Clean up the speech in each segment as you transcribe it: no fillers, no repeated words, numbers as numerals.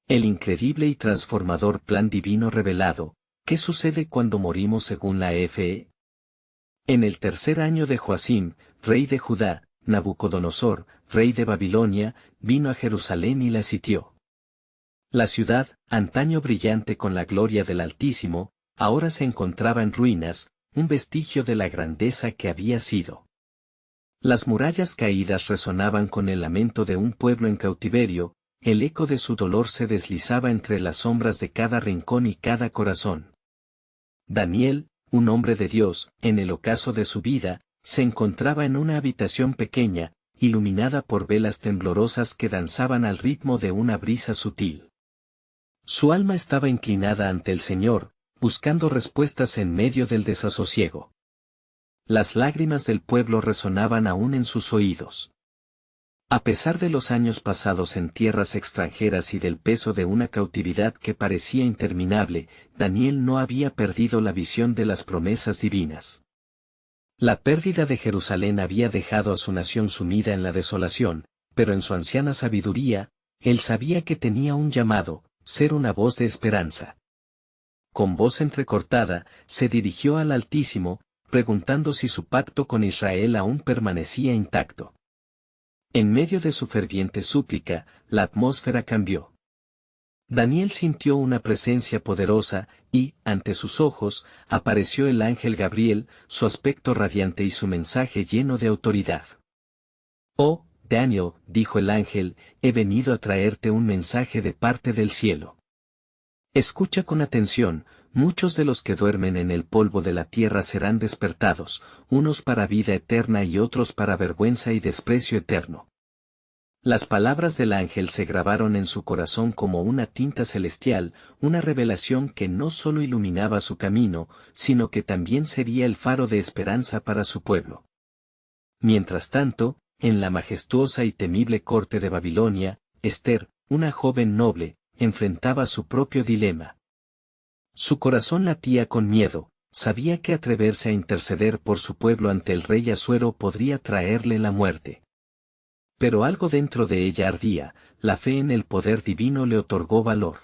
El increíble y transformador plan divino revelado. ¿Qué sucede cuando morimos según la Fe? En el tercer año de Joacim, rey de Judá, Nabucodonosor, rey de Babilonia, vino a Jerusalén y la sitió. La ciudad, antaño brillante con la gloria del Altísimo, ahora se encontraba en ruinas, un vestigio de la grandeza que había sido. Las murallas caídas resonaban con el lamento de un pueblo en cautiverio, el eco de su dolor se deslizaba entre las sombras de cada rincón y cada corazón. Daniel, un hombre de Dios, en el ocaso de su vida, se encontraba en una habitación pequeña, iluminada por velas temblorosas que danzaban al ritmo de una brisa sutil. Su alma estaba inclinada ante el Señor, buscando respuestas en medio del desasosiego. Las lágrimas del pueblo resonaban aún en sus oídos. A pesar de los años pasados en tierras extranjeras y del peso de una cautividad que parecía interminable, Daniel no había perdido la visión de las promesas divinas. La pérdida de Jerusalén había dejado a su nación sumida en la desolación, pero en su anciana sabiduría, él sabía que tenía un llamado, ser una voz de esperanza. Con voz entrecortada, se dirigió al Altísimo, preguntando si su pacto con Israel aún permanecía intacto. En medio de su ferviente súplica, la atmósfera cambió. Daniel sintió una presencia poderosa, y, ante sus ojos, apareció el ángel Gabriel, su aspecto radiante y su mensaje lleno de autoridad. «Oh, Daniel», dijo el ángel, «he venido a traerte un mensaje de parte del cielo. Escucha con atención, muchos de los que duermen en el polvo de la tierra serán despertados, unos para vida eterna y otros para vergüenza y desprecio eterno». Las palabras del ángel se grabaron en su corazón como una tinta celestial, una revelación que no solo iluminaba su camino, sino que también sería el faro de esperanza para su pueblo. Mientras tanto, en la majestuosa y temible corte de Babilonia, Esther, una joven noble, enfrentaba su propio dilema. Su corazón latía con miedo, sabía que atreverse a interceder por su pueblo ante el rey Asuero podría traerle la muerte. Pero algo dentro de ella ardía, la fe en el poder divino le otorgó valor.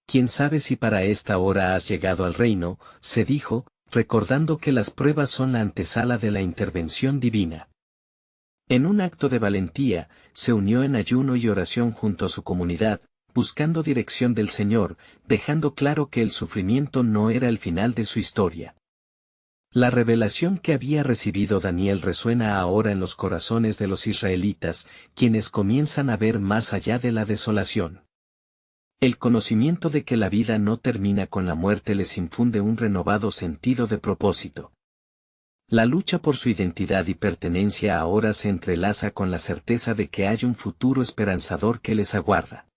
«¿Quién sabe si para esta hora has llegado al reino?», se dijo, recordando que las pruebas son la antesala de la intervención divina. En un acto de valentía, se unió en ayuno y oración junto a su comunidad, buscando dirección del Señor, dejando claro que el sufrimiento no era el final de su historia. La revelación que había recibido Daniel resuena ahora en los corazones de los israelitas, quienes comienzan a ver más allá de la desolación. El conocimiento de que la vida no termina con la muerte les infunde un renovado sentido de propósito. La lucha por su identidad y pertenencia ahora se entrelaza con la certeza de que hay un futuro esperanzador que les aguarda.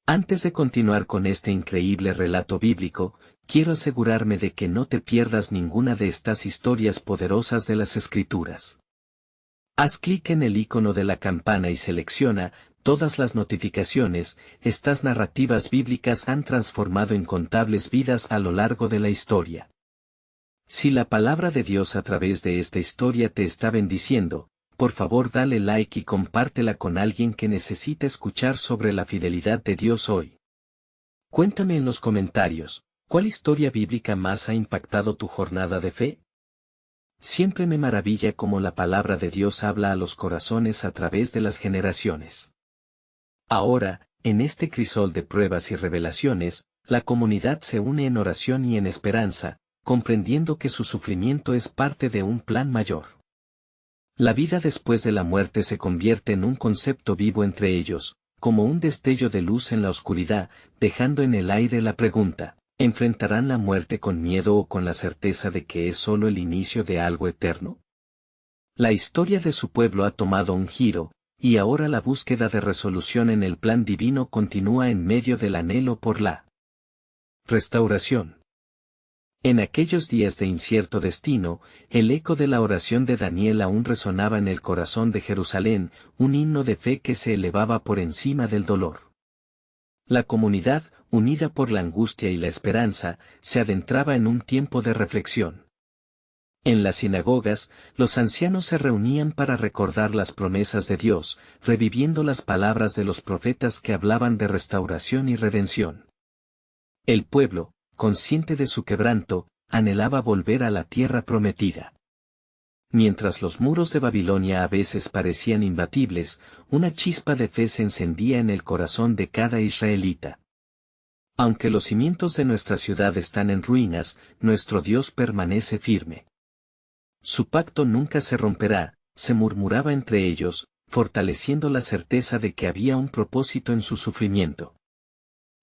Antes de continuar con este increíble relato bíblico, quiero asegurarme de que no te pierdas ninguna de estas historias poderosas de las Escrituras. Haz clic en el icono de la campana y selecciona todas las notificaciones. Estas narrativas bíblicas han transformado incontables vidas a lo largo de la historia. Si la palabra de Dios a través de esta historia te está bendiciendo, por favor dale like y compártela con alguien que necesita escuchar sobre la fidelidad de Dios hoy. Cuéntame en los comentarios, ¿cuál historia bíblica más ha impactado tu jornada de fe? Siempre me maravilla cómo la palabra de Dios habla a los corazones a través de las generaciones. Ahora, en este crisol de pruebas y revelaciones, la comunidad se une en oración y en esperanza, comprendiendo que su sufrimiento es parte de un plan mayor. La vida después de la muerte se convierte en un concepto vivo entre ellos, como un destello de luz en la oscuridad, dejando en el aire la pregunta, ¿enfrentarán la muerte con miedo o con la certeza de que es solo el inicio de algo eterno? La historia de su pueblo ha tomado un giro, y ahora la búsqueda de resolución en el plan divino continúa en medio del anhelo por la restauración. En aquellos días de incierto destino, el eco de la oración de Daniel aún resonaba en el corazón de Jerusalén, un himno de fe que se elevaba por encima del dolor. La comunidad, unida por la angustia y la esperanza, se adentraba en un tiempo de reflexión. En las sinagogas, los ancianos se reunían para recordar las promesas de Dios, reviviendo las palabras de los profetas que hablaban de restauración y redención. El pueblo, consciente de su quebranto, anhelaba volver a la tierra prometida. Mientras los muros de Babilonia a veces parecían imbatibles, una chispa de fe se encendía en el corazón de cada israelita. Aunque los cimientos de nuestra ciudad están en ruinas, nuestro Dios permanece firme. Su pacto nunca se romperá, se murmuraba entre ellos, fortaleciendo la certeza de que había un propósito en su sufrimiento.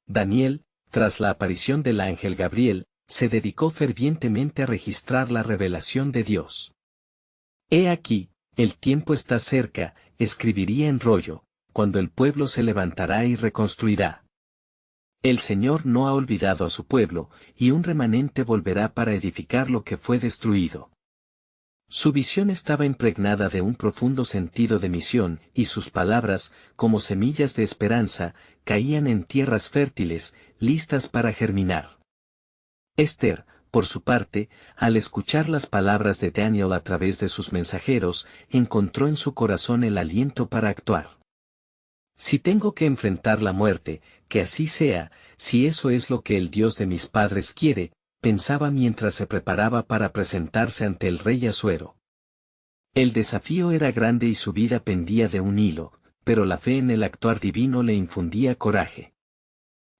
Daniel, tras la aparición del ángel Gabriel, se dedicó fervientemente a registrar la revelación de Dios. He aquí, el tiempo está cerca, escribiría en rollo, cuando el pueblo se levantará y reconstruirá. El Señor no ha olvidado a su pueblo, y un remanente volverá para edificar lo que fue destruido. Su visión estaba impregnada de un profundo sentido de misión, y sus palabras, como semillas de esperanza, caían en tierras fértiles, listas para germinar. Esther, por su parte, al escuchar las palabras de Daniel a través de sus mensajeros, encontró en su corazón el aliento para actuar. Si tengo que enfrentar la muerte, que así sea, si eso es lo que el Dios de mis padres quiere, pensaba mientras se preparaba para presentarse ante el rey Asuero. El desafío era grande y su vida pendía de un hilo, pero la fe en el actuar divino le infundía coraje.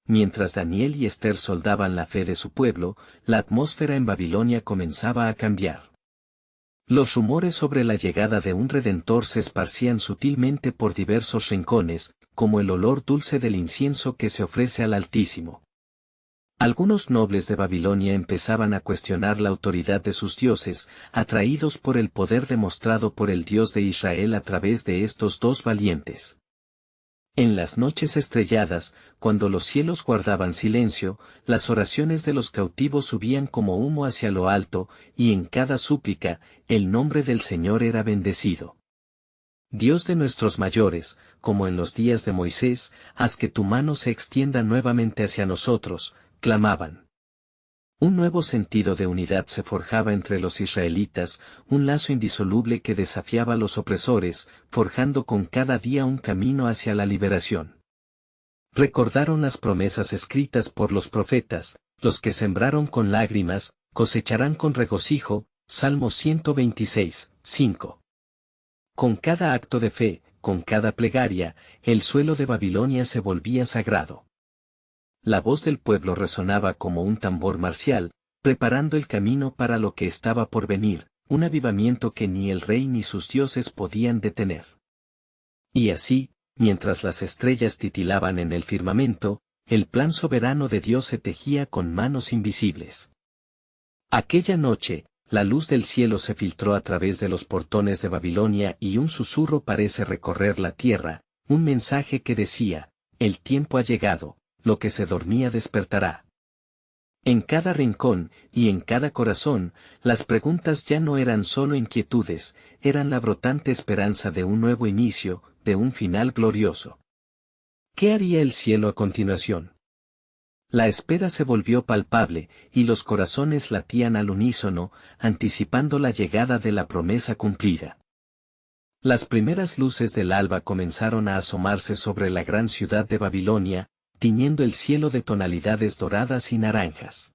Mientras Daniel y Esther soldaban la fe de su pueblo, la atmósfera en Babilonia comenzaba a cambiar. Los rumores sobre la llegada de un redentor se esparcían sutilmente por diversos rincones, como el olor dulce del incienso que se ofrece al Altísimo. Algunos nobles de Babilonia empezaban a cuestionar la autoridad de sus dioses, atraídos por el poder demostrado por el Dios de Israel a través de estos dos valientes. En las noches estrelladas, cuando los cielos guardaban silencio, las oraciones de los cautivos subían como humo hacia lo alto, y en cada súplica, el nombre del Señor era bendecido. Dios de nuestros mayores, como en los días de Moisés, haz que tu mano se extienda nuevamente hacia nosotros, clamaban. Un nuevo sentido de unidad se forjaba entre los israelitas, un lazo indisoluble que desafiaba a los opresores, forjando con cada día un camino hacia la liberación. Recordaron las promesas escritas por los profetas, los que sembraron con lágrimas, cosecharán con regocijo, Salmo 126, 5. Con cada acto de fe, con cada plegaria, el suelo de Babilonia se volvía sagrado. La voz del pueblo resonaba como un tambor marcial, preparando el camino para lo que estaba por venir, un avivamiento que ni el rey ni sus dioses podían detener. Y así, mientras las estrellas titilaban en el firmamento, el plan soberano de Dios se tejía con manos invisibles. Aquella noche, la luz del cielo se filtró a través de los portones de Babilonia y un susurro parece recorrer la tierra, un mensaje que decía, el tiempo ha llegado. Lo que se dormía despertará. En cada rincón, y en cada corazón, las preguntas ya no eran solo inquietudes, eran la brotante esperanza de un nuevo inicio, de un final glorioso. ¿Qué haría el cielo a continuación? La espera se volvió palpable, y los corazones latían al unísono, anticipando la llegada de la promesa cumplida. Las primeras luces del alba comenzaron a asomarse sobre la gran ciudad de Babilonia, tiñendo el cielo de tonalidades doradas y naranjas.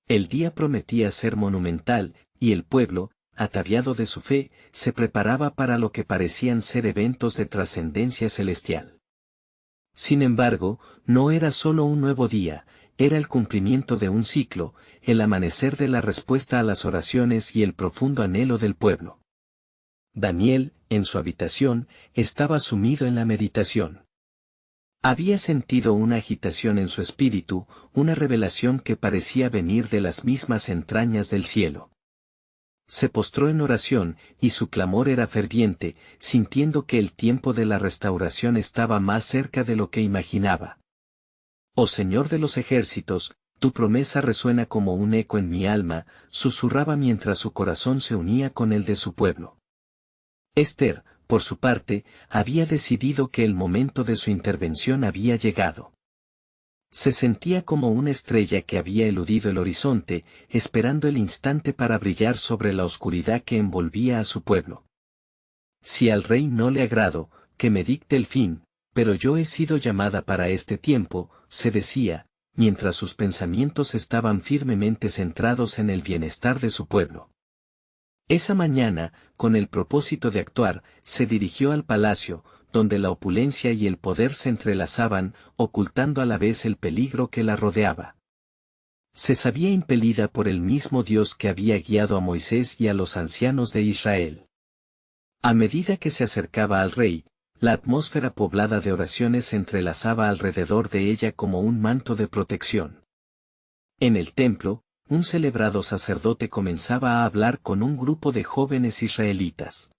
El día prometía ser monumental, y el pueblo, ataviado de su fe, se preparaba para lo que parecían ser eventos de trascendencia celestial. Sin embargo, no era solo un nuevo día, era el cumplimiento de un ciclo, el amanecer de la respuesta a las oraciones y el profundo anhelo del pueblo. Daniel, en su habitación, estaba sumido en la meditación. Había sentido una agitación en su espíritu, una revelación que parecía venir de las mismas entrañas del cielo. Se postró en oración, y su clamor era ferviente, sintiendo que el tiempo de la restauración estaba más cerca de lo que imaginaba. Oh Señor de los ejércitos, tu promesa resuena como un eco en mi alma, susurraba mientras su corazón se unía con el de su pueblo. Esther, por su parte, había decidido que el momento de su intervención había llegado. Se sentía como una estrella que había eludido el horizonte, esperando el instante para brillar sobre la oscuridad que envolvía a su pueblo. Si al rey no le agrado, que me dicte el fin, pero yo he sido llamada para este tiempo, se decía, mientras sus pensamientos estaban firmemente centrados en el bienestar de su pueblo. Esa mañana, con el propósito de actuar, se dirigió al palacio, donde la opulencia y el poder se entrelazaban, ocultando a la vez el peligro que la rodeaba. Se sabía impelida por el mismo Dios que había guiado a Moisés y a los ancianos de Israel. A medida que se acercaba al rey, la atmósfera poblada de oraciones se entrelazaba alrededor de ella como un manto de protección. En el templo, un celebrado sacerdote comenzaba a hablar con un grupo de jóvenes israelitas.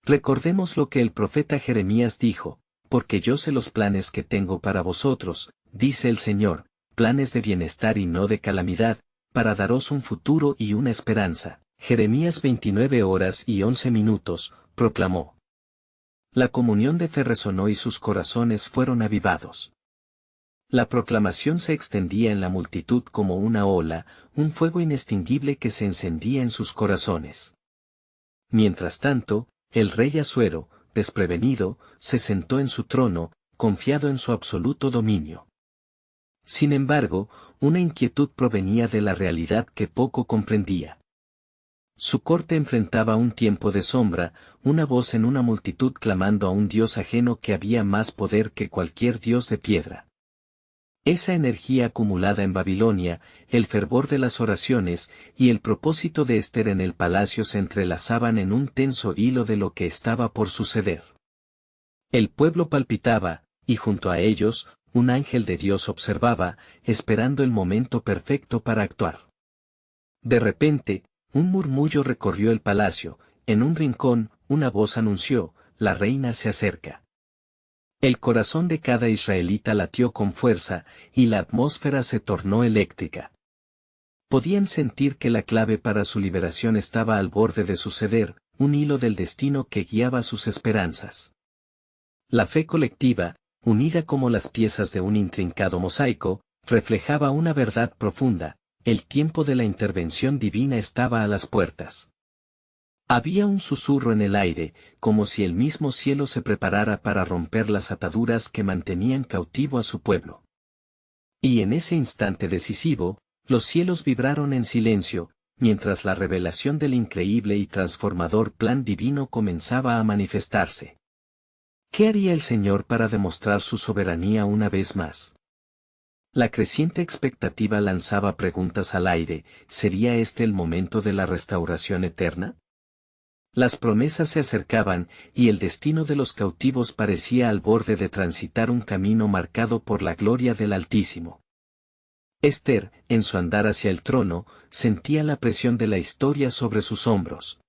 Recordemos lo que el profeta Jeremías dijo, porque yo sé los planes que tengo para vosotros, dice el Señor, planes de bienestar y no de calamidad, para daros un futuro y una esperanza. Jeremías 29:11, proclamó. La comunión de fe resonó y sus corazones fueron avivados. La proclamación se extendía en la multitud como una ola, un fuego inextinguible que se encendía en sus corazones. Mientras tanto, el rey Asuero, desprevenido, se sentó en su trono, confiado en su absoluto dominio. Sin embargo, una inquietud provenía de la realidad que poco comprendía. Su corte enfrentaba un tiempo de sombra, una voz en una multitud clamando a un dios ajeno que había más poder que cualquier dios de piedra. Esa energía acumulada en Babilonia, el fervor de las oraciones y el propósito de Ester en el palacio se entrelazaban en un tenso hilo de lo que estaba por suceder. El pueblo palpitaba, y junto a ellos, un ángel de Dios observaba, esperando el momento perfecto para actuar. De repente, un murmullo recorrió el palacio, en un rincón, una voz anunció, la reina se acerca. El corazón de cada israelita latió con fuerza, y la atmósfera se tornó eléctrica. Podían sentir que la clave para su liberación estaba al borde de suceder, un hilo del destino que guiaba sus esperanzas. La fe colectiva, unida como las piezas de un intrincado mosaico, reflejaba una verdad profunda, el tiempo de la intervención divina estaba a las puertas. Había un susurro en el aire, como si el mismo cielo se preparara para romper las ataduras que mantenían cautivo a su pueblo. Y en ese instante decisivo, los cielos vibraron en silencio, mientras la revelación del increíble y transformador plan divino comenzaba a manifestarse. ¿Qué haría el Señor para demostrar su soberanía una vez más? La creciente expectativa lanzaba preguntas al aire, ¿sería este el momento de la restauración eterna? Las promesas se acercaban, y el destino de los cautivos parecía al borde de transitar un camino marcado por la gloria del Altísimo. Ester, en su andar hacia el trono, sentía la presión de la historia sobre sus hombros.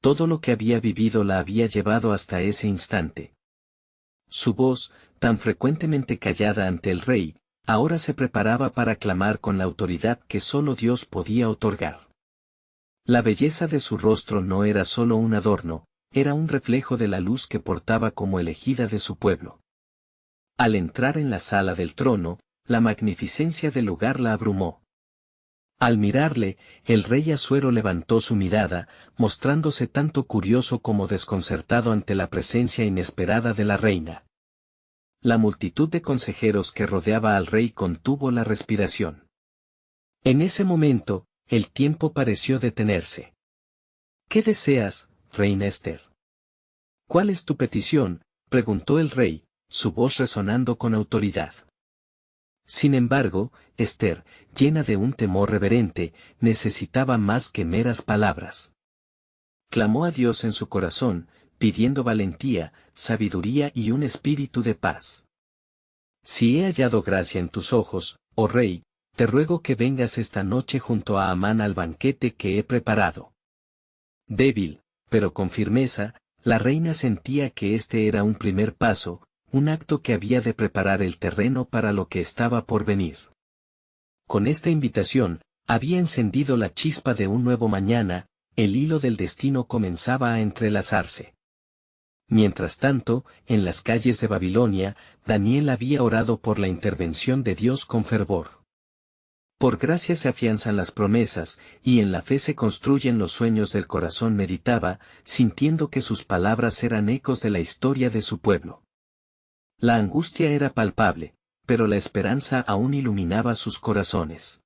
Todo lo que había vivido la había llevado hasta ese instante. Su voz, tan frecuentemente callada ante el rey, ahora se preparaba para clamar con la autoridad que solo Dios podía otorgar. La belleza de su rostro no era solo un adorno, era un reflejo de la luz que portaba como elegida de su pueblo. Al entrar en la sala del trono, la magnificencia del lugar la abrumó. Al mirarle, el rey Asuero levantó su mirada, mostrándose tanto curioso como desconcertado ante la presencia inesperada de la reina. La multitud de consejeros que rodeaba al rey contuvo la respiración. En ese momento, el tiempo pareció detenerse. ¿Qué deseas, reina Ester? ¿Cuál es tu petición?, preguntó el rey, su voz resonando con autoridad. Sin embargo, Ester, llena de un temor reverente, necesitaba más que meras palabras. Clamó a Dios en su corazón, pidiendo valentía, sabiduría y un espíritu de paz. Si he hallado gracia en tus ojos, oh rey, te ruego que vengas esta noche junto a Amán al banquete que he preparado. Débil, pero con firmeza, la reina sentía que este era un primer paso, un acto que había de preparar el terreno para lo que estaba por venir. Con esta invitación, había encendido la chispa de un nuevo mañana, el hilo del destino comenzaba a entrelazarse. Mientras tanto, en las calles de Babilonia, Daniel había orado por la intervención de Dios con fervor. Por gracia se afianzan las promesas, y en la fe se construyen los sueños del corazón, meditaba, sintiendo que sus palabras eran ecos de la historia de su pueblo. La angustia era palpable, pero la esperanza aún iluminaba sus corazones.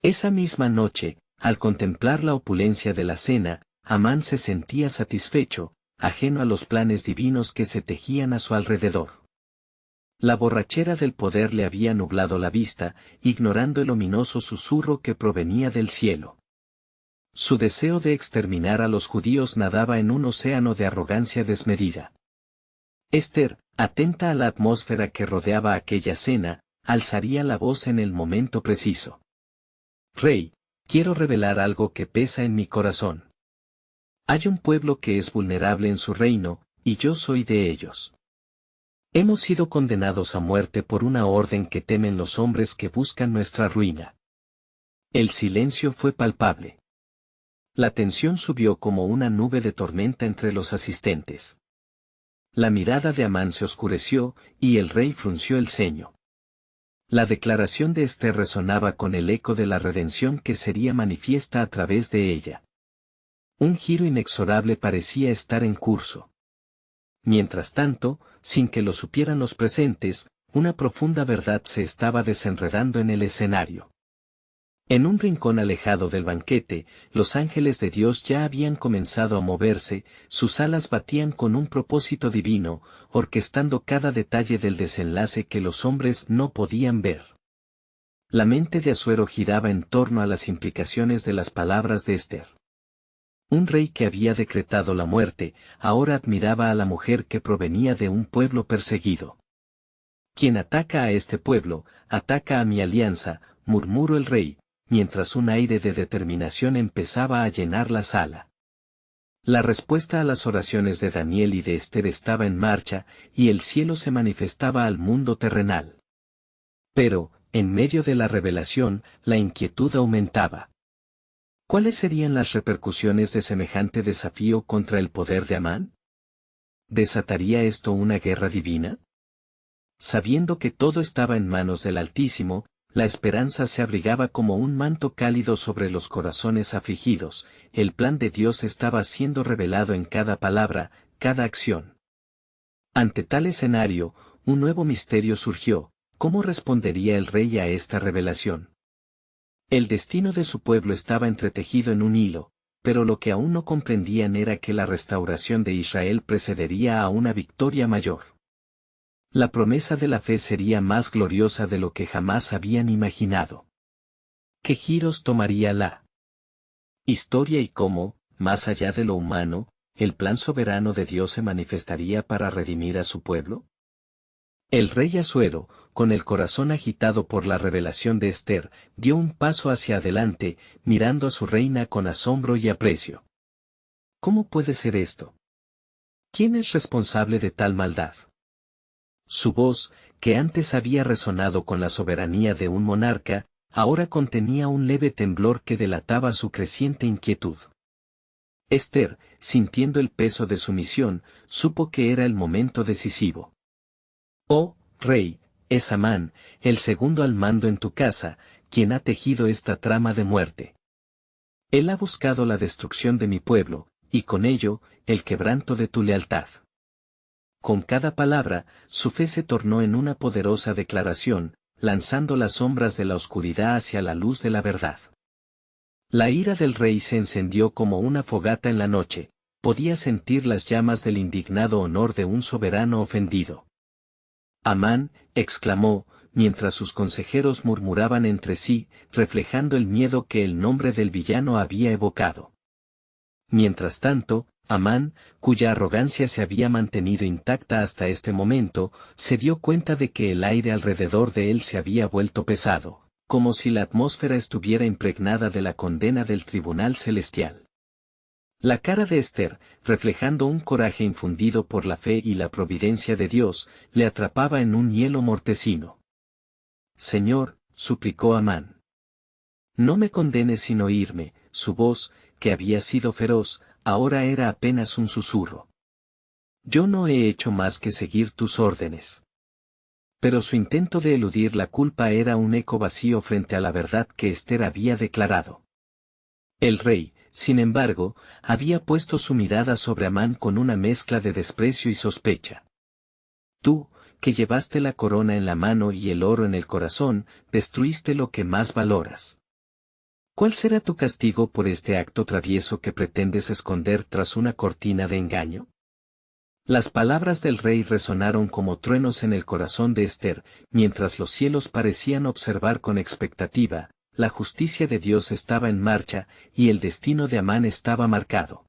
Esa misma noche, al contemplar la opulencia de la cena, Amán se sentía satisfecho, ajeno a los planes divinos que se tejían a su alrededor. La borrachera del poder le había nublado la vista, ignorando el ominoso susurro que provenía del cielo. Su deseo de exterminar a los judíos nadaba en un océano de arrogancia desmedida. Ester, atenta a la atmósfera que rodeaba aquella cena, alzaría la voz en el momento preciso. Rey, quiero revelar algo que pesa en mi corazón. Hay un pueblo que es vulnerable en su reino, y yo soy de ellos. Hemos sido condenados a muerte por una orden que temen los hombres que buscan nuestra ruina. El silencio fue palpable. La tensión subió como una nube de tormenta entre los asistentes. La mirada de Amán se oscureció, y el rey frunció el ceño. La declaración de Ester resonaba con el eco de la redención que sería manifiesta a través de ella. Un giro inexorable parecía estar en curso. Mientras tanto, sin que lo supieran los presentes, una profunda verdad se estaba desenredando en el escenario. En un rincón alejado del banquete, los ángeles de Dios ya habían comenzado a moverse, sus alas batían con un propósito divino, orquestando cada detalle del desenlace que los hombres no podían ver. La mente de Asuero giraba en torno a las implicaciones de las palabras de Ester. Un rey que había decretado la muerte, ahora admiraba a la mujer que provenía de un pueblo perseguido. Quien ataca a este pueblo, ataca a mi alianza, murmuró el rey, mientras un aire de determinación empezaba a llenar la sala. La respuesta a las oraciones de Daniel y de Ester estaba en marcha, y el cielo se manifestaba al mundo terrenal. Pero, en medio de la revelación, la inquietud aumentaba. ¿Cuáles serían las repercusiones de semejante desafío contra el poder de Amán? ¿Desataría esto una guerra divina? Sabiendo que todo estaba en manos del Altísimo, la esperanza se abrigaba como un manto cálido sobre los corazones afligidos, el plan de Dios estaba siendo revelado en cada palabra, cada acción. Ante tal escenario, un nuevo misterio surgió: ¿cómo respondería el rey a esta revelación? El destino de su pueblo estaba entretejido en un hilo, pero lo que aún no comprendían era que la restauración de Israel precedería a una victoria mayor. La promesa de la fe sería más gloriosa de lo que jamás habían imaginado. ¿Qué giros tomaría la historia y cómo, más allá de lo humano, el plan soberano de Dios se manifestaría para redimir a su pueblo? El rey Asuero, con el corazón agitado por la revelación de Ester, dio un paso hacia adelante, mirando a su reina con asombro y aprecio. ¿Cómo puede ser esto? ¿Quién es responsable de tal maldad? Su voz, que antes había resonado con la soberanía de un monarca, ahora contenía un leve temblor que delataba su creciente inquietud. Ester, sintiendo el peso de su misión, supo que era el momento decisivo. Oh, rey, es Amán, el segundo al mando en tu casa, quien ha tejido esta trama de muerte. Él ha buscado la destrucción de mi pueblo, y con ello, el quebranto de tu lealtad. Con cada palabra, su fe se tornó en una poderosa declaración, lanzando las sombras de la oscuridad hacia la luz de la verdad. La ira del rey se encendió como una fogata en la noche, podía sentir las llamas del indignado honor de un soberano ofendido. Amán, exclamó, mientras sus consejeros murmuraban entre sí, reflejando el miedo que el nombre del villano había evocado. Mientras tanto, Amán, cuya arrogancia se había mantenido intacta hasta este momento, se dio cuenta de que el aire alrededor de él se había vuelto pesado, como si la atmósfera estuviera impregnada de la condena del tribunal celestial. La cara de Ester, reflejando un coraje infundido por la fe y la providencia de Dios, le atrapaba en un hielo mortecino. Señor, suplicó Amán. No me condenes sin oírme. Su voz, que había sido feroz, ahora era apenas un susurro. Yo no he hecho más que seguir tus órdenes. Pero su intento de eludir la culpa era un eco vacío frente a la verdad que Ester había declarado. El rey, sin embargo, había puesto su mirada sobre Amán con una mezcla de desprecio y sospecha. Tú, que llevaste la corona en la mano y el oro en el corazón, destruiste lo que más valoras. ¿Cuál será tu castigo por este acto travieso que pretendes esconder tras una cortina de engaño? Las palabras del rey resonaron como truenos en el corazón de Ester, mientras los cielos parecían observar con expectativa. La justicia de Dios estaba en marcha, y el destino de Amán estaba marcado.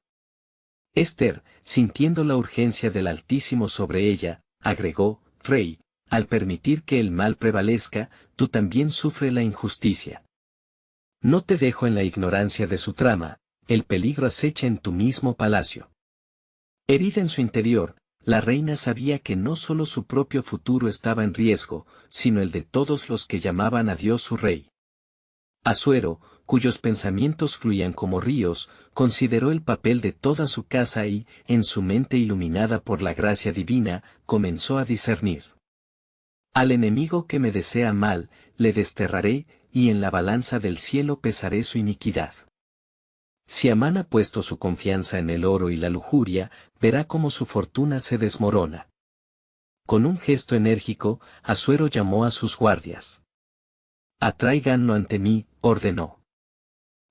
Ester, sintiendo la urgencia del Altísimo sobre ella, agregó: Rey, al permitir que el mal prevalezca, tú también sufres la injusticia. No te dejo en la ignorancia de su trama, el peligro acecha en tu mismo palacio. Herida en su interior, la reina sabía que no solo su propio futuro estaba en riesgo, sino el de todos los que llamaban a Dios su rey. Asuero, cuyos pensamientos fluían como ríos, consideró el papel de toda su casa y, en su mente iluminada por la gracia divina, comenzó a discernir. Al enemigo que me desea mal, le desterraré, y en la balanza del cielo pesaré su iniquidad. Si Amán ha puesto su confianza en el oro y la lujuria, verá cómo su fortuna se desmorona. Con un gesto enérgico, Asuero llamó a sus guardias. Atráiganlo ante mí, ordenó.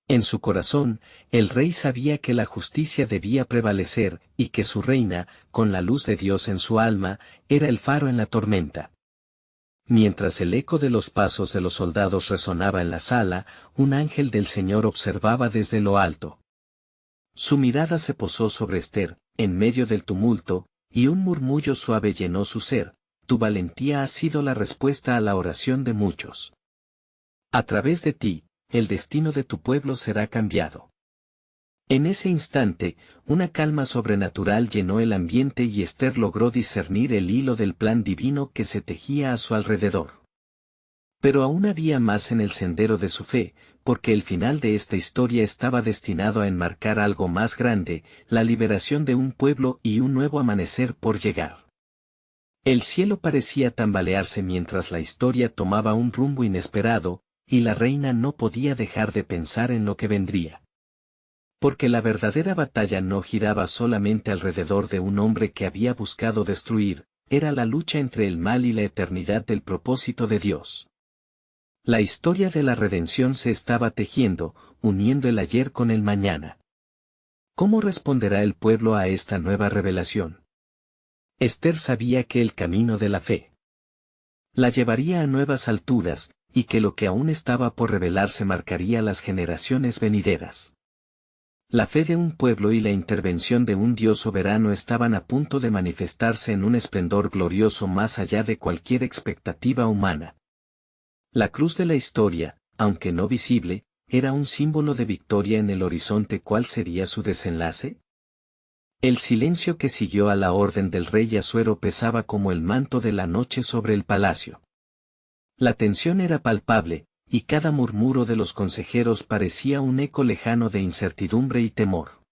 En su corazón, el rey sabía que la justicia debía prevalecer, y que su reina, con la luz de Dios en su alma, era el faro en la tormenta. Mientras el eco de los pasos de los soldados resonaba en la sala, un ángel del Señor observaba desde lo alto. Su mirada se posó sobre Ester, en medio del tumulto, y un murmullo suave llenó su ser: tu valentía ha sido la respuesta a la oración de muchos. A través de ti, el destino de tu pueblo será cambiado. En ese instante, una calma sobrenatural llenó el ambiente y Ester logró discernir el hilo del plan divino que se tejía a su alrededor. Pero aún había más en el sendero de su fe, porque el final de esta historia estaba destinado a enmarcar algo más grande: la liberación de un pueblo y un nuevo amanecer por llegar. El cielo parecía tambalearse mientras la historia tomaba un rumbo inesperado, y la reina no podía dejar de pensar en lo que vendría. Porque la verdadera batalla no giraba solamente alrededor de un hombre que había buscado destruir, era la lucha entre el mal y la eternidad del propósito de Dios. La historia de la redención se estaba tejiendo, uniendo el ayer con el mañana. ¿Cómo responderá el pueblo a esta nueva revelación? Ester sabía que el camino de la fe la llevaría a nuevas alturas, y que lo que aún estaba por revelarse marcaría las generaciones venideras. La fe de un pueblo y la intervención de un Dios soberano estaban a punto de manifestarse en un esplendor glorioso más allá de cualquier expectativa humana. La cruz de la historia, aunque no visible, era un símbolo de victoria en el horizonte. ¿Cuál sería su desenlace? El silencio que siguió a la orden del rey Asuero pesaba como el manto de la noche sobre el palacio. La tensión era palpable, y cada murmuro de los consejeros parecía un eco lejano de incertidumbre y temor.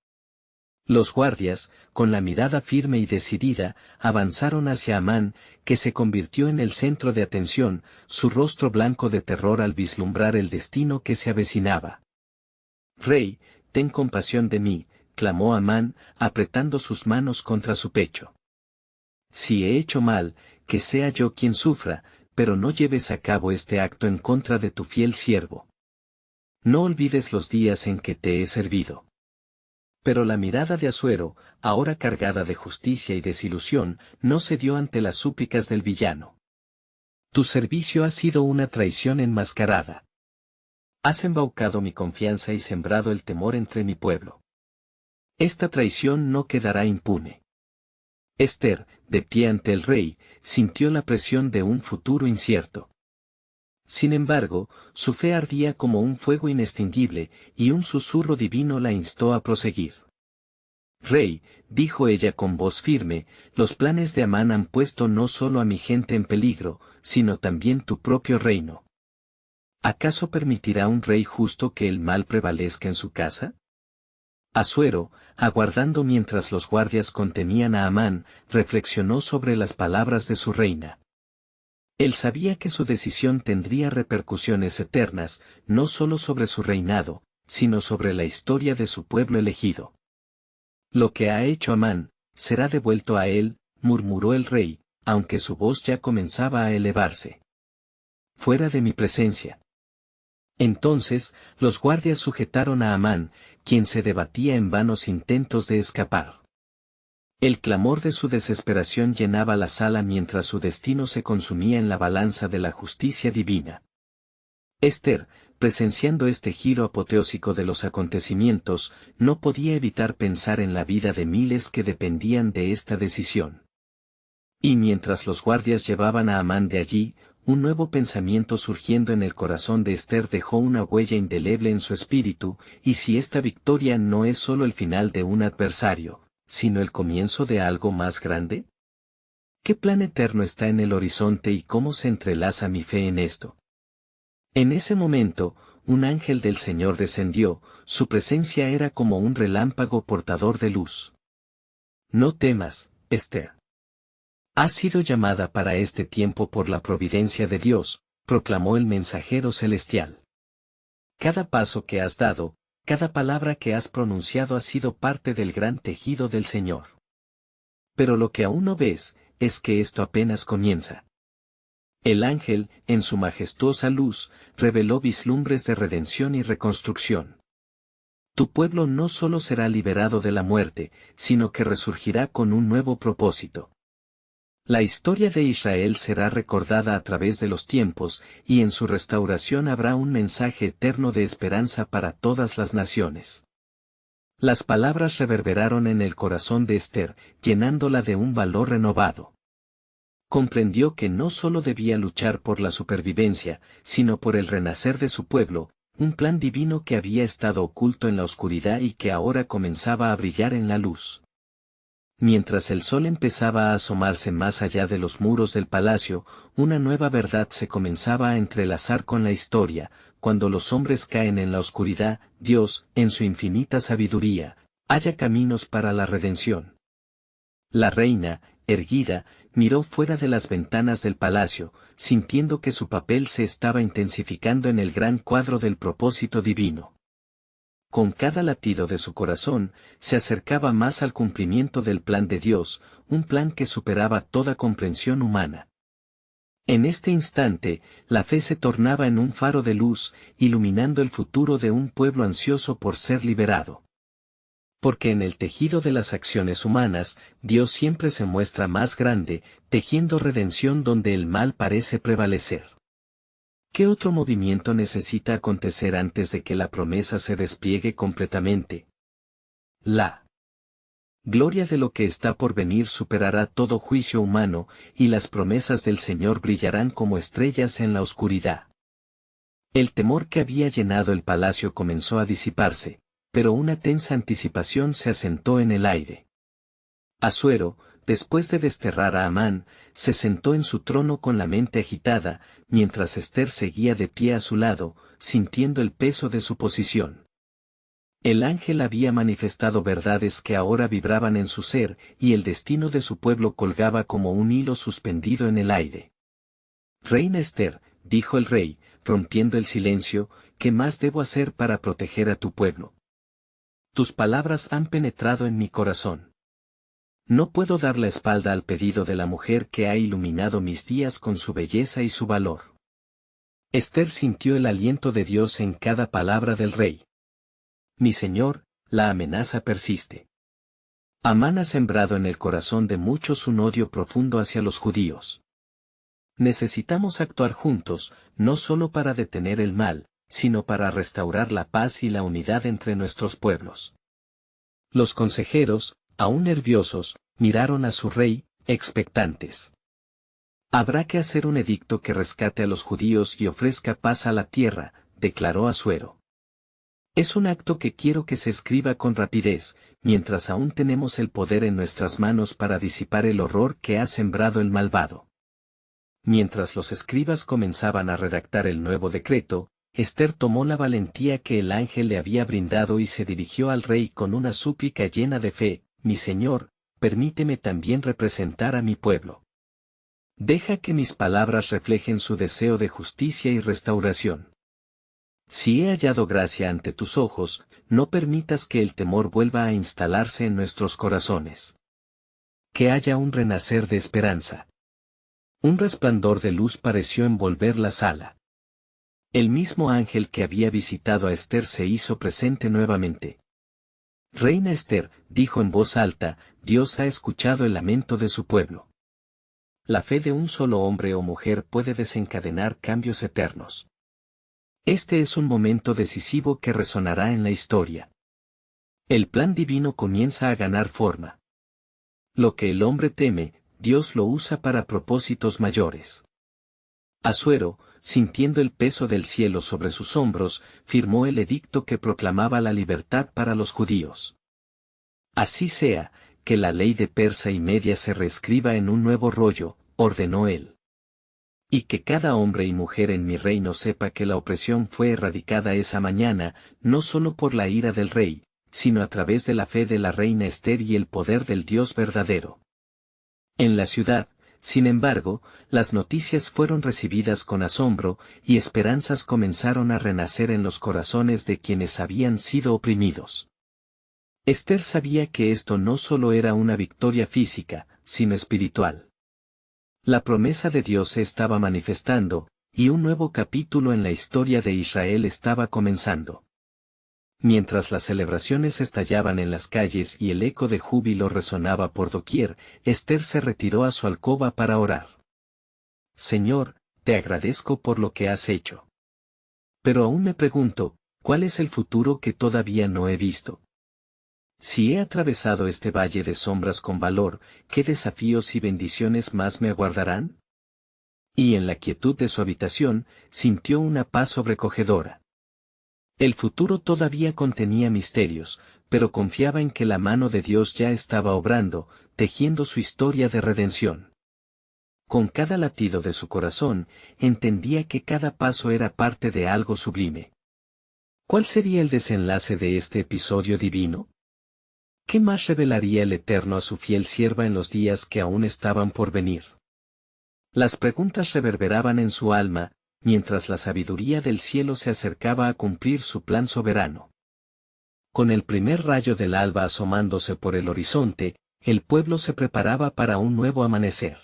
Los guardias, con la mirada firme y decidida, avanzaron hacia Amán, que se convirtió en el centro de atención, su rostro blanco de terror al vislumbrar el destino que se avecinaba. «Rey, ten compasión de mí», clamó Amán, apretando sus manos contra su pecho. «Si he hecho mal, que sea yo quien sufra, pero no lleves a cabo este acto en contra de tu fiel siervo. No olvides los días en que te he servido». Pero la mirada de Asuero, ahora cargada de justicia y desilusión, no cedió ante las súplicas del villano. «Tu servicio ha sido una traición enmascarada. Has embaucado mi confianza y sembrado el temor entre mi pueblo. Esta traición no quedará impune». Ester, de pie ante el rey, sintió la presión de un futuro incierto. Sin embargo, su fe ardía como un fuego inextinguible, y un susurro divino la instó a proseguir. «Rey», dijo ella con voz firme, «los planes de Amán han puesto no solo a mi gente en peligro, sino también tu propio reino. ¿Acaso permitirá un rey justo que el mal prevalezca en su casa? Asuero, aguardando mientras los guardias contenían a Amán, reflexionó sobre las palabras de su reina. Él sabía que su decisión tendría repercusiones eternas, no solo sobre su reinado, sino sobre la historia de su pueblo elegido. Lo que ha hecho Amán, será devuelto a él, murmuró el rey, aunque su voz ya comenzaba a elevarse. Fuera de mi presencia. Entonces, los guardias sujetaron a Amán, quien se debatía en vanos intentos de escapar. El clamor de su desesperación llenaba la sala mientras su destino se consumía en la balanza de la justicia divina. Esther, presenciando este giro apoteósico de los acontecimientos, no podía evitar pensar en la vida de miles que dependían de esta decisión. Y mientras los guardias llevaban a Amán de allí, un nuevo pensamiento surgiendo en el corazón de Esther dejó una huella indeleble en su espíritu, y si esta victoria no es solo el final de un adversario, sino el comienzo de algo más grande? ¿Qué plan eterno está en el horizonte y cómo se entrelaza mi fe en esto? En ese momento, un ángel del Señor descendió, su presencia era como un relámpago portador de luz. No temas, Esther. Has sido llamada para este tiempo por la providencia de Dios, proclamó el mensajero celestial. Cada paso que has dado, cada palabra que has pronunciado ha sido parte del gran tejido del Señor. Pero lo que aún no ves, es que esto apenas comienza. El ángel, en su majestuosa luz, reveló vislumbres de redención y reconstrucción. Tu pueblo no solo será liberado de la muerte, sino que resurgirá con un nuevo propósito. La historia de Israel será recordada a través de los tiempos, y en su restauración habrá un mensaje eterno de esperanza para todas las naciones. Las palabras reverberaron en el corazón de Esther, llenándola de un valor renovado. Comprendió que no solo debía luchar por la supervivencia, sino por el renacer de su pueblo, un plan divino que había estado oculto en la oscuridad y que ahora comenzaba a brillar en la luz. Mientras el sol empezaba a asomarse más allá de los muros del palacio, una nueva verdad se comenzaba a entrelazar con la historia. Cuando los hombres caen en la oscuridad, Dios, en su infinita sabiduría, halla caminos para la redención. La reina, erguida, miró fuera de las ventanas del palacio, sintiendo que su papel se estaba intensificando en el gran cuadro del propósito divino. Con cada latido de su corazón, se acercaba más al cumplimiento del plan de Dios, un plan que superaba toda comprensión humana. En este instante, la fe se tornaba en un faro de luz, iluminando el futuro de un pueblo ansioso por ser liberado. Porque en el tejido de las acciones humanas, Dios siempre se muestra más grande, tejiendo redención donde el mal parece prevalecer. ¿Qué otro movimiento necesita acontecer antes de que la promesa se despliegue completamente? La gloria de lo que está por venir superará todo juicio humano, y las promesas del Señor brillarán como estrellas en la oscuridad. El temor que había llenado el palacio comenzó a disiparse, pero una tensa anticipación se asentó en el aire. Asuero, después de desterrar a Amán, se sentó en su trono con la mente agitada, mientras Esther seguía de pie a su lado, sintiendo el peso de su posición. El ángel había manifestado verdades que ahora vibraban en su ser, y el destino de su pueblo colgaba como un hilo suspendido en el aire. Reina Esther, dijo el rey, rompiendo el silencio, ¿qué más debo hacer para proteger a tu pueblo? Tus palabras han penetrado en mi corazón. No puedo dar la espalda al pedido de la mujer que ha iluminado mis días con su belleza y su valor. Esther sintió el aliento de Dios en cada palabra del rey. Mi señor, la amenaza persiste. Amán ha sembrado en el corazón de muchos un odio profundo hacia los judíos. Necesitamos actuar juntos, no solo para detener el mal, sino para restaurar la paz y la unidad entre nuestros pueblos. Los consejeros, aún nerviosos, miraron a su rey, expectantes. Habrá que hacer un edicto que rescate a los judíos y ofrezca paz a la tierra, declaró Asuero. Es un acto que quiero que se escriba con rapidez, mientras aún tenemos el poder en nuestras manos para disipar el horror que ha sembrado el malvado. Mientras los escribas comenzaban a redactar el nuevo decreto, Esther tomó la valentía que el ángel le había brindado y se dirigió al rey con una súplica llena de fe: mi señor, permíteme también representar a mi pueblo. Deja que mis palabras reflejen su deseo de justicia y restauración. Si he hallado gracia ante tus ojos, no permitas que el temor vuelva a instalarse en nuestros corazones. Que haya un renacer de esperanza. Un resplandor de luz pareció envolver la sala. El mismo ángel que había visitado a Esther se hizo presente nuevamente. Reina Esther, dijo en voz alta, Dios ha escuchado el lamento de su pueblo. La fe de un solo hombre o mujer puede desencadenar cambios eternos. Este es un momento decisivo que resonará en la historia. El plan divino comienza a ganar forma. Lo que el hombre teme, Dios lo usa para propósitos mayores. Asuero, sintiendo el peso del cielo sobre sus hombros, firmó el edicto que proclamaba la libertad para los judíos. Así sea, que la ley de Persa y Media se reescriba en un nuevo rollo, ordenó él. Y que cada hombre y mujer en mi reino sepa que la opresión fue erradicada esa mañana, no solo por la ira del rey, sino a través de la fe de la reina Esther y el poder del Dios verdadero. En la ciudad, sin embargo, las noticias fueron recibidas con asombro, y esperanzas comenzaron a renacer en los corazones de quienes habían sido oprimidos. Esther sabía que esto no solo era una victoria física, sino espiritual. La promesa de Dios se estaba manifestando, y un nuevo capítulo en la historia de Israel estaba comenzando. Mientras las celebraciones estallaban en las calles y el eco de júbilo resonaba por doquier, Esther se retiró a su alcoba para orar. Señor, te agradezco por lo que has hecho. Pero aún me pregunto, ¿cuál es el futuro que todavía no he visto? Si he atravesado este valle de sombras con valor, ¿qué desafíos y bendiciones más me aguardarán? Y en la quietud de su habitación, sintió una paz sobrecogedora. El futuro todavía contenía misterios, pero confiaba en que la mano de Dios ya estaba obrando, tejiendo su historia de redención. Con cada latido de su corazón, entendía que cada paso era parte de algo sublime. ¿Cuál sería el desenlace de este episodio divino? ¿Qué más revelaría el Eterno a su fiel sierva en los días que aún estaban por venir? Las preguntas reverberaban en su alma, mientras la sabiduría del cielo se acercaba a cumplir su plan soberano. Con el primer rayo del alba asomándose por el horizonte, el pueblo se preparaba para un nuevo amanecer.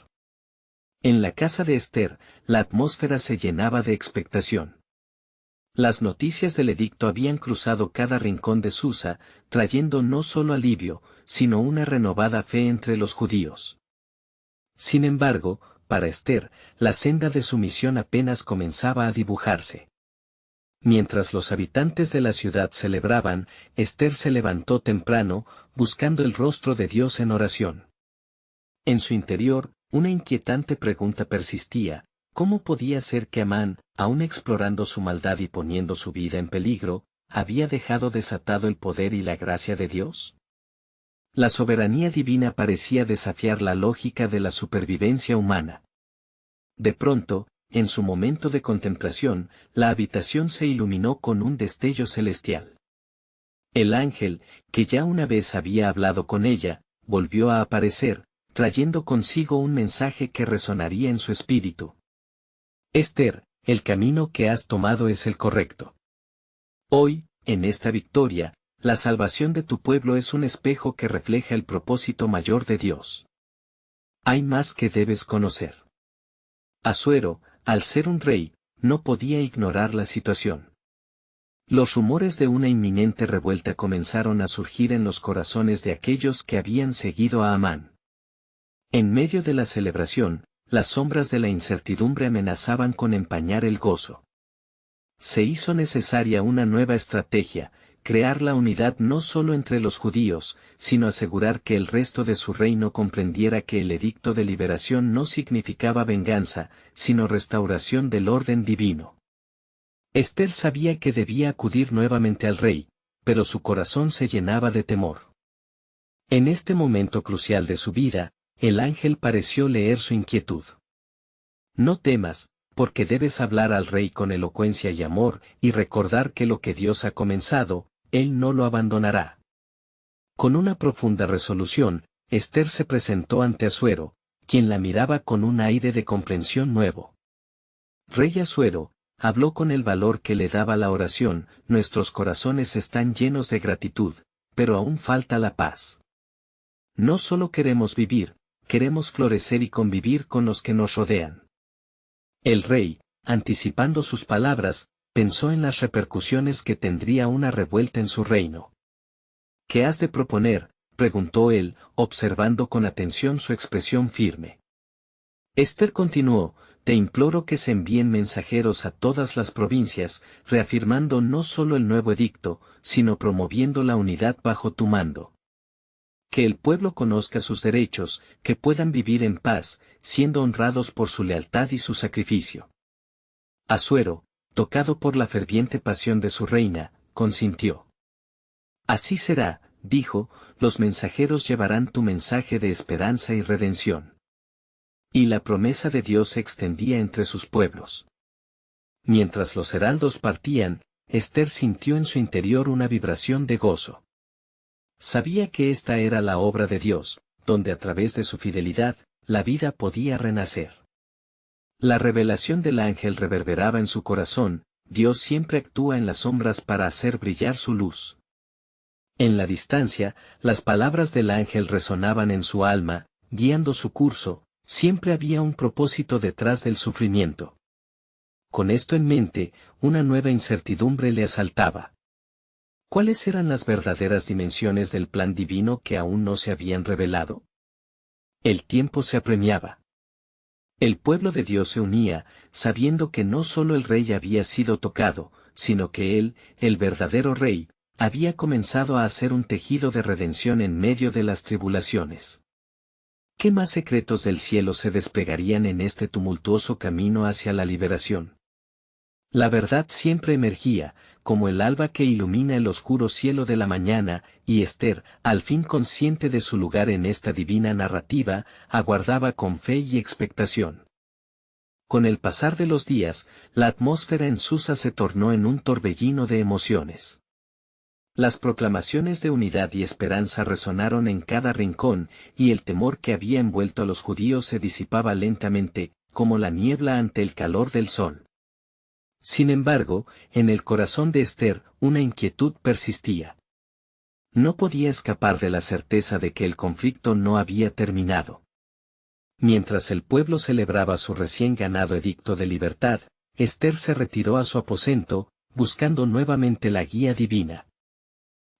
En la casa de Esther, la atmósfera se llenaba de expectación. Las noticias del edicto habían cruzado cada rincón de Susa, trayendo no solo alivio, sino una renovada fe entre los judíos. Sin embargo, para Esther, la senda de su misión apenas comenzaba a dibujarse. Mientras los habitantes de la ciudad celebraban, Esther se levantó temprano, buscando el rostro de Dios en oración. En su interior, una inquietante pregunta persistía: ¿cómo podía ser que Amán, aun explorando su maldad y poniendo su vida en peligro, había dejado desatado el poder y la gracia de Dios? La soberanía divina parecía desafiar la lógica de la supervivencia humana. De pronto, en su momento de contemplación, la habitación se iluminó con un destello celestial. El ángel, que ya una vez había hablado con ella, volvió a aparecer, trayendo consigo un mensaje que resonaría en su espíritu. Esther, el camino que has tomado es el correcto. Hoy, en esta victoria, la salvación de tu pueblo es un espejo que refleja el propósito mayor de Dios. Hay más que debes conocer. Asuero, al ser un rey, no podía ignorar la situación. Los rumores de una inminente revuelta comenzaron a surgir en los corazones de aquellos que habían seguido a Amán. En medio de la celebración, las sombras de la incertidumbre amenazaban con empañar el gozo. Se hizo necesaria una nueva estrategia: crear la unidad no solo entre los judíos, sino asegurar que el resto de su reino comprendiera que el edicto de liberación no significaba venganza, sino restauración del orden divino. Esther sabía que debía acudir nuevamente al rey, pero su corazón se llenaba de temor. En este momento crucial de su vida, el ángel pareció leer su inquietud. No temas, porque debes hablar al rey con elocuencia y amor, y recordar que lo que Dios ha comenzado, Él no lo abandonará. Con una profunda resolución, Ester se presentó ante Asuero, quien la miraba con un aire de comprensión nuevo. Rey Asuero, habló con el valor que le daba la oración, nuestros corazones están llenos de gratitud, pero aún falta la paz. No solo queremos vivir, queremos florecer y convivir con los que nos rodean. El rey, anticipando sus palabras, pensó en las repercusiones que tendría una revuelta en su reino. ¿Qué has de proponer?, preguntó él, observando con atención su expresión firme. Ester continuó, te imploro que se envíen mensajeros a todas las provincias, reafirmando no solo el nuevo edicto, sino promoviendo la unidad bajo tu mando. Que el pueblo conozca sus derechos, que puedan vivir en paz, siendo honrados por su lealtad y su sacrificio. Asuero, tocado por la ferviente pasión de su reina, consintió. Así será, dijo, los mensajeros llevarán tu mensaje de esperanza y redención. Y la promesa de Dios se extendía entre sus pueblos. Mientras los heraldos partían, Ester sintió en su interior una vibración de gozo. Sabía que esta era la obra de Dios, donde a través de su fidelidad, la vida podía renacer. La revelación del ángel reverberaba en su corazón, Dios siempre actúa en las sombras para hacer brillar su luz. En la distancia, las palabras del ángel resonaban en su alma, guiando su curso, siempre había un propósito detrás del sufrimiento. Con esto en mente, una nueva incertidumbre le asaltaba. ¿Cuáles eran las verdaderas dimensiones del plan divino que aún no se habían revelado? El tiempo se apremiaba. El pueblo de Dios se unía, sabiendo que no solo el rey había sido tocado, sino que él, el verdadero rey, había comenzado a hacer un tejido de redención en medio de las tribulaciones. ¿Qué más secretos del cielo se desplegarían en este tumultuoso camino hacia la liberación? La verdad siempre emergía, como el alba que ilumina el oscuro cielo de la mañana, y Ester, al fin consciente de su lugar en esta divina narrativa, aguardaba con fe y expectación. Con el pasar de los días, la atmósfera en Susa se tornó en un torbellino de emociones. Las proclamaciones de unidad y esperanza resonaron en cada rincón, y el temor que había envuelto a los judíos se disipaba lentamente, como la niebla ante el calor del sol. Sin embargo, en el corazón de Ester, una inquietud persistía. No podía escapar de la certeza de que el conflicto no había terminado. Mientras el pueblo celebraba su recién ganado edicto de libertad, Ester se retiró a su aposento, buscando nuevamente la guía divina.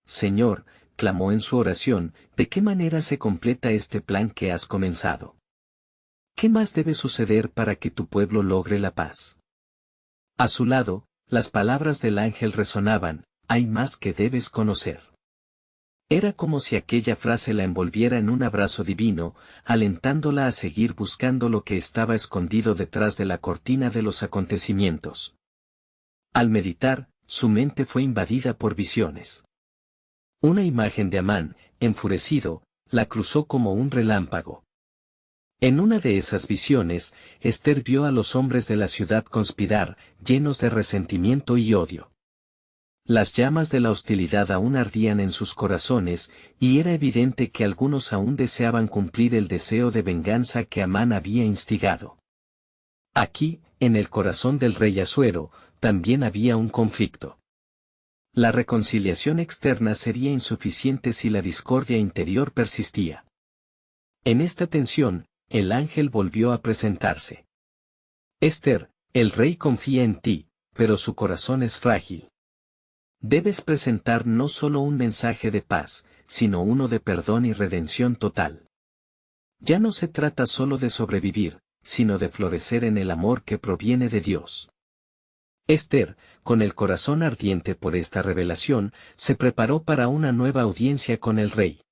Señor, clamó en su oración, ¿de qué manera se completa este plan que has comenzado? ¿Qué más debe suceder para que tu pueblo logre la paz? A su lado, las palabras del ángel resonaban, hay más que debes conocer. Era como si aquella frase la envolviera en un abrazo divino, alentándola a seguir buscando lo que estaba escondido detrás de la cortina de los acontecimientos. Al meditar, su mente fue invadida por visiones. Una imagen de Amán, enfurecido, la cruzó como un relámpago. En una de esas visiones, Ester vio a los hombres de la ciudad conspirar, llenos de resentimiento y odio. Las llamas de la hostilidad aún ardían en sus corazones, y era evidente que algunos aún deseaban cumplir el deseo de venganza que Amán había instigado. Aquí, en el corazón del rey Asuero, también había un conflicto. La reconciliación externa sería insuficiente si la discordia interior persistía. En esta tensión, el ángel volvió a presentarse. Ester, el rey confía en ti, pero su corazón es frágil. Debes presentar no solo un mensaje de paz, sino uno de perdón y redención total. Ya no se trata solo de sobrevivir, sino de florecer en el amor que proviene de Dios. Ester, con el corazón ardiente por esta revelación, se preparó para una nueva audiencia con el rey.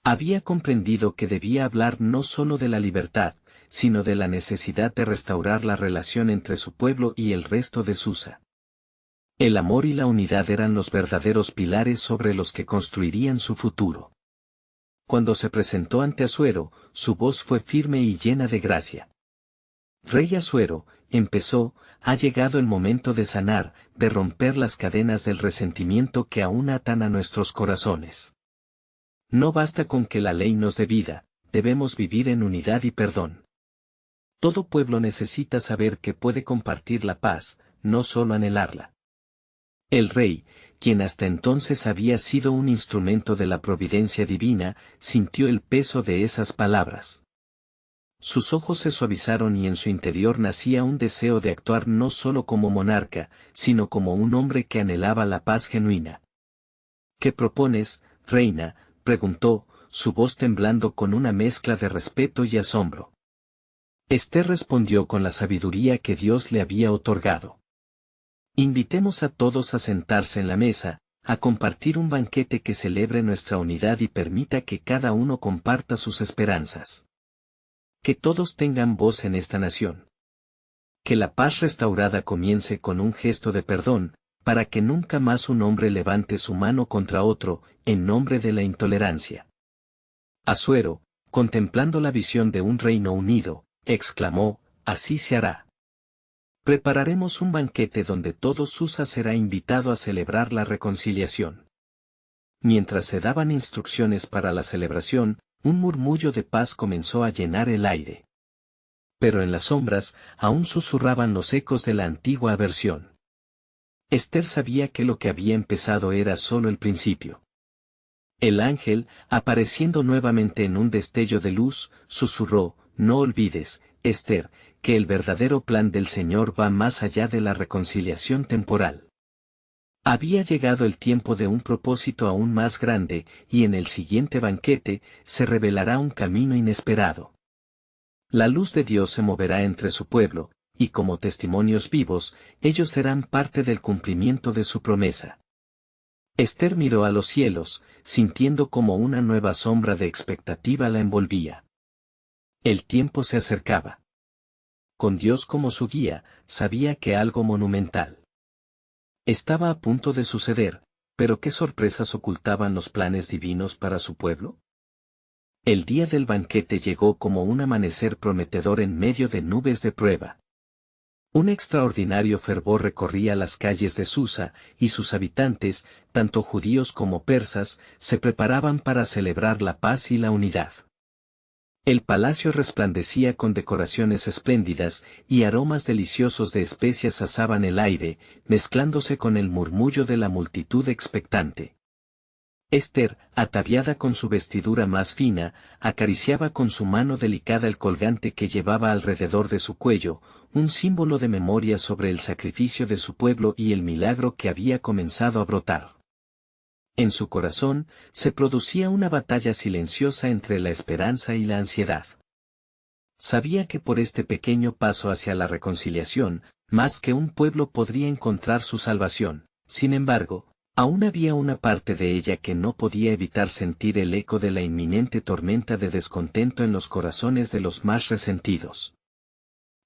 Había comprendido que debía hablar no solo de la libertad, sino de la necesidad de restaurar la relación entre su pueblo y el resto de Susa. El amor y la unidad eran los verdaderos pilares sobre los que construirían su futuro. Cuando se presentó ante Asuero, su voz fue firme y llena de gracia. Rey Asuero, empezó, ha llegado el momento de sanar, de romper las cadenas del resentimiento que aún atan a nuestros corazones. No basta con que la ley nos dé vida, debemos vivir en unidad y perdón. Todo pueblo necesita saber que puede compartir la paz, no solo anhelarla. El rey, quien hasta entonces había sido un instrumento de la providencia divina, sintió el peso de esas palabras. Sus ojos se suavizaron y en su interior nacía un deseo de actuar no solo como monarca, sino como un hombre que anhelaba la paz genuina. ¿Qué propones, reina?, preguntó, su voz temblando con una mezcla de respeto y asombro. Ester respondió con la sabiduría que Dios le había otorgado. Invitemos a todos a sentarse en la mesa, a compartir un banquete que celebre nuestra unidad y permita que cada uno comparta sus esperanzas. Que todos tengan voz en esta nación. Que la paz restaurada comience con un gesto de perdón, para que nunca más un hombre levante su mano contra otro, en nombre de la intolerancia. Asuero, contemplando la visión de un reino unido, exclamó, así se hará. Prepararemos un banquete donde todo Susa será invitado a celebrar la reconciliación. Mientras se daban instrucciones para la celebración, un murmullo de paz comenzó a llenar el aire. Pero en las sombras, aún susurraban los ecos de la antigua aversión. Ester sabía que lo que había empezado era solo el principio. El ángel, apareciendo nuevamente en un destello de luz, susurró, no olvides, Ester, que el verdadero plan del Señor va más allá de la reconciliación temporal. Había llegado el tiempo de un propósito aún más grande, y en el siguiente banquete, se revelará un camino inesperado. La luz de Dios se moverá entre su pueblo, y como testimonios vivos, ellos serán parte del cumplimiento de su promesa. Ester miró a los cielos, sintiendo como una nueva sombra de expectativa la envolvía. El tiempo se acercaba. Con Dios como su guía, sabía que algo monumental estaba a punto de suceder, pero ¿qué sorpresas ocultaban los planes divinos para su pueblo? El día del banquete llegó como un amanecer prometedor en medio de nubes de prueba. Un extraordinario fervor recorría las calles de Susa, y sus habitantes, tanto judíos como persas, se preparaban para celebrar la paz y la unidad. El palacio resplandecía con decoraciones espléndidas, y aromas deliciosos de especias asaban el aire, mezclándose con el murmullo de la multitud expectante. Ester, ataviada con su vestidura más fina, acariciaba con su mano delicada el colgante que llevaba alrededor de su cuello, un símbolo de memoria sobre el sacrificio de su pueblo y el milagro que había comenzado a brotar. En su corazón, se producía una batalla silenciosa entre la esperanza y la ansiedad. Sabía que por este pequeño paso hacia la reconciliación, más que un pueblo podría encontrar su salvación. Sin embargo, aún había una parte de ella que no podía evitar sentir el eco de la inminente tormenta de descontento en los corazones de los más resentidos.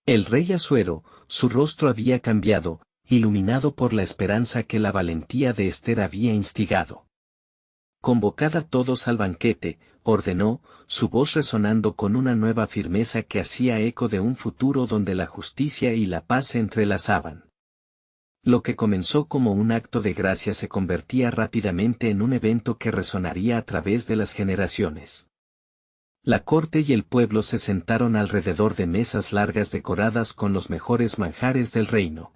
El rey Asuero, su rostro había cambiado, iluminado por la esperanza que la valentía de Ester había instigado. Convocad a todos al banquete, ordenó, su voz resonando con una nueva firmeza que hacía eco de un futuro donde la justicia y la paz se entrelazaban. Lo que comenzó como un acto de gracia se convertía rápidamente en un evento que resonaría a través de las generaciones. La corte y el pueblo se sentaron alrededor de mesas largas decoradas con los mejores manjares del reino.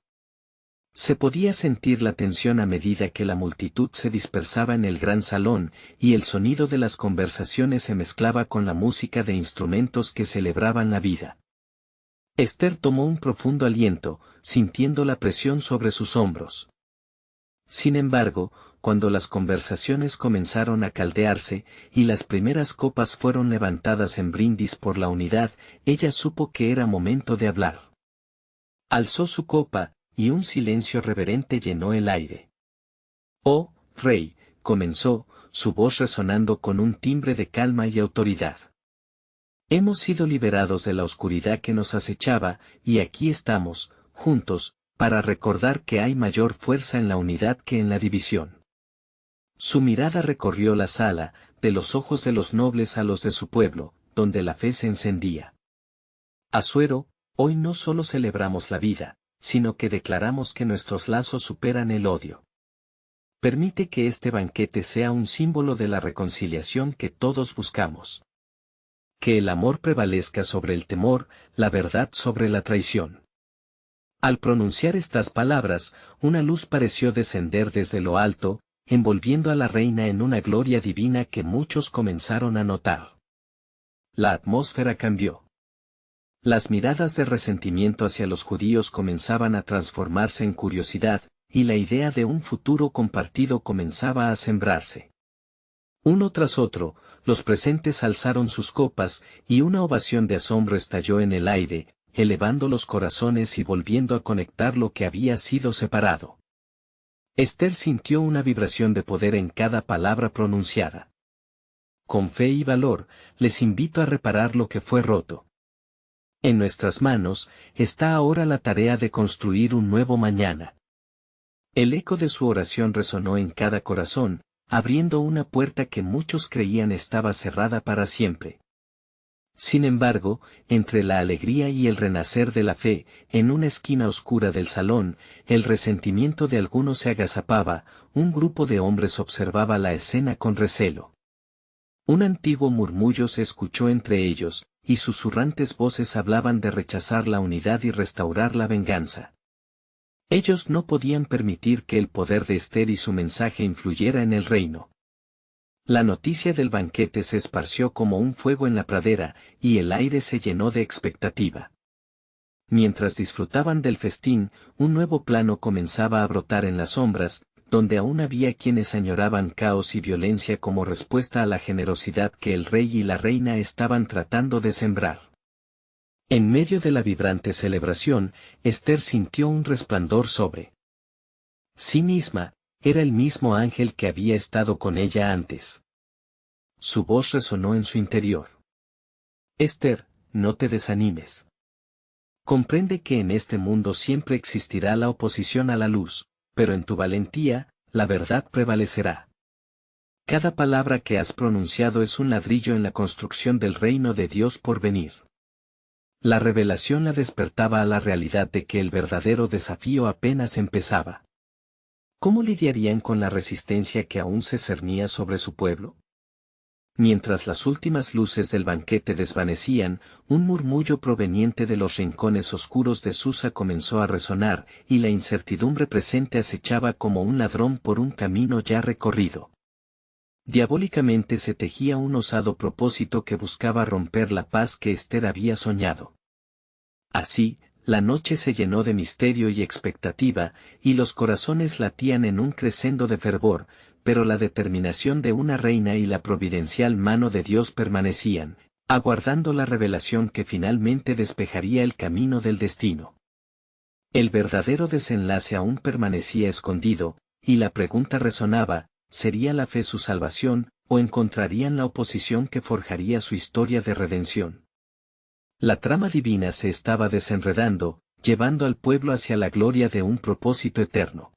Se podía sentir la tensión a medida que la multitud se dispersaba en el gran salón, y el sonido de las conversaciones se mezclaba con la música de instrumentos que celebraban la vida. Ester tomó un profundo aliento, sintiendo la presión sobre sus hombros. Sin embargo, cuando las conversaciones comenzaron a caldearse, y las primeras copas fueron levantadas en brindis por la unidad, ella supo que era momento de hablar. Alzó su copa, y un silencio reverente llenó el aire. «Oh, rey», comenzó, su voz resonando con un timbre de calma y autoridad. «Hemos sido liberados de la oscuridad que nos acechaba, y aquí estamos, juntos, para recordar que hay mayor fuerza en la unidad que en la división». Su mirada recorrió la sala, de los ojos de los nobles a los de su pueblo, donde la fe se encendía. Asuero, Hoy no solo celebramos la vida, sino que declaramos que nuestros lazos superan el odio. Permite que este banquete sea un símbolo de la reconciliación que todos buscamos. Que el amor prevalezca sobre el temor, la verdad sobre la traición. Al pronunciar estas palabras, una luz pareció descender desde lo alto, envolviendo a la reina en una gloria divina que muchos comenzaron a notar. La atmósfera cambió. Las miradas de resentimiento hacia los judíos comenzaban a transformarse en curiosidad, y la idea de un futuro compartido comenzaba a sembrarse. Uno tras otro, los presentes alzaron sus copas, y una ovación de asombro estalló en el aire, elevando los corazones y volviendo a conectar lo que había sido separado. Esther sintió una vibración de poder en cada palabra pronunciada. Con fe y valor, les invito a reparar lo que fue roto. En nuestras manos, está ahora la tarea de construir un nuevo mañana. El eco de su oración resonó en cada corazón, abriendo una puerta que muchos creían estaba cerrada para siempre. Sin embargo, entre la alegría y el renacer de la fe, en una esquina oscura del salón, el resentimiento de algunos se agazapaba, un grupo de hombres observaba la escena con recelo. Un antiguo murmullo se escuchó entre ellos, y susurrantes voces hablaban de rechazar la unidad y restaurar la venganza. Ellos no podían permitir que el poder de Esther y su mensaje influyera en el reino. La noticia del banquete se esparció como un fuego en la pradera, y el aire se llenó de expectativa. Mientras disfrutaban del festín, un nuevo plano comenzaba a brotar en las sombras, donde aún había quienes añoraban caos y violencia como respuesta a la generosidad que el rey y la reina estaban tratando de sembrar. En medio de la vibrante celebración, Esther sintió un resplandor sobre sí misma, era el mismo ángel que había estado con ella antes. Su voz resonó en su interior. Esther, no te desanimes. Comprende que en este mundo siempre existirá la oposición a la luz, pero en tu valentía, la verdad prevalecerá. Cada palabra que has pronunciado es un ladrillo en la construcción del reino de Dios por venir. La revelación la despertaba a la realidad de que el verdadero desafío apenas empezaba. ¿Cómo lidiarían con la resistencia que aún se cernía sobre su pueblo? Mientras las últimas luces del banquete desvanecían, un murmullo proveniente de los rincones oscuros de Susa comenzó a resonar, y la incertidumbre presente acechaba como un ladrón por un camino ya recorrido. Diabólicamente se tejía un osado propósito que buscaba romper la paz que Esther había soñado. Así, la noche se llenó de misterio y expectativa, y los corazones latían en un crescendo de fervor, pero la determinación de una reina y la providencial mano de Dios permanecían, aguardando la revelación que finalmente despejaría el camino del destino. El verdadero desenlace aún permanecía escondido, y la pregunta resonaba, ¿sería la fe su salvación, o encontrarían la oposición que forjaría su historia de redención? La trama divina se estaba desenredando, llevando al pueblo hacia la gloria de un propósito eterno.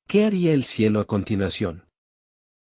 ¿Qué haría el cielo a continuación?